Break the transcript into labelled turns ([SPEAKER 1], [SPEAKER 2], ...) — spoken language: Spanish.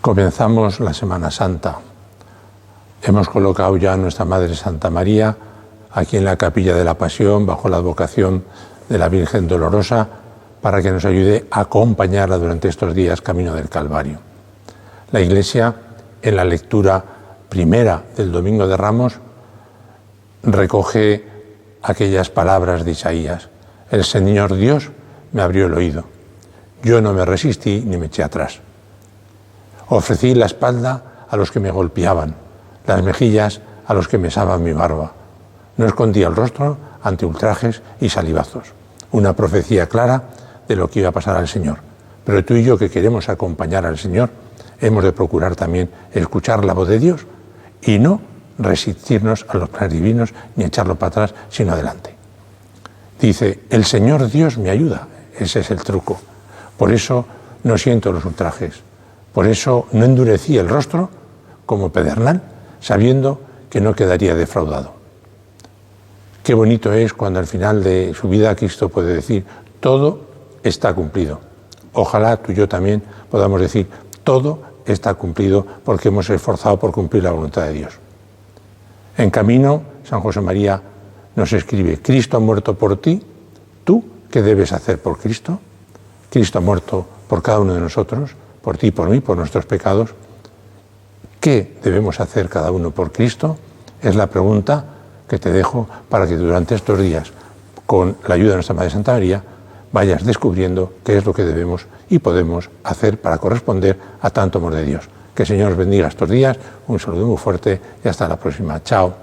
[SPEAKER 1] Comenzamos la Semana Santa. Hemos colocado ya a nuestra Madre Santa María aquí en la Capilla de la Pasión, bajo la advocación de la Virgen Dolorosa, para que nos ayude a acompañarla durante estos días camino del Calvario. La Iglesia, en la lectura primera del Domingo de Ramos, recoge aquellas palabras de Isaías: el Señor Dios me abrió el oído, yo no me resistí ni me eché atrás. Ofrecí la espalda a los que me golpeaban, las mejillas a los que mesaban mi barba. No escondí el rostro ante ultrajes y salivazos. Una profecía clara de lo que iba a pasar al Señor. Pero tú y yo, que queremos acompañar al Señor, hemos de procurar también escuchar la voz de Dios y no resistirnos a los planes divinos ni echarlo para atrás, sino adelante. Dice: el Señor Dios me ayuda. Ese es el truco. Por eso no siento los ultrajes. Por eso no endurecí el rostro como pedernal, sabiendo que no quedaría defraudado. Qué bonito es cuando al final de su vida Cristo puede decir: todo está cumplido. Ojalá tú y yo también podamos decir: todo está cumplido, porque hemos esforzado por cumplir la voluntad de Dios. En camino, San José María nos escribe: Cristo ha muerto por ti, ¿tú qué debes hacer por Cristo? Cristo ha muerto por cada uno de nosotros, por ti, por mí, por nuestros pecados. ¿Qué debemos hacer cada uno por Cristo? Es la pregunta que te dejo para que durante estos días, con la ayuda de nuestra Madre Santa María, vayas descubriendo qué es lo que debemos y podemos hacer para corresponder a tanto amor de Dios. Que el Señor os bendiga estos días, un saludo muy fuerte y hasta la próxima. Chao.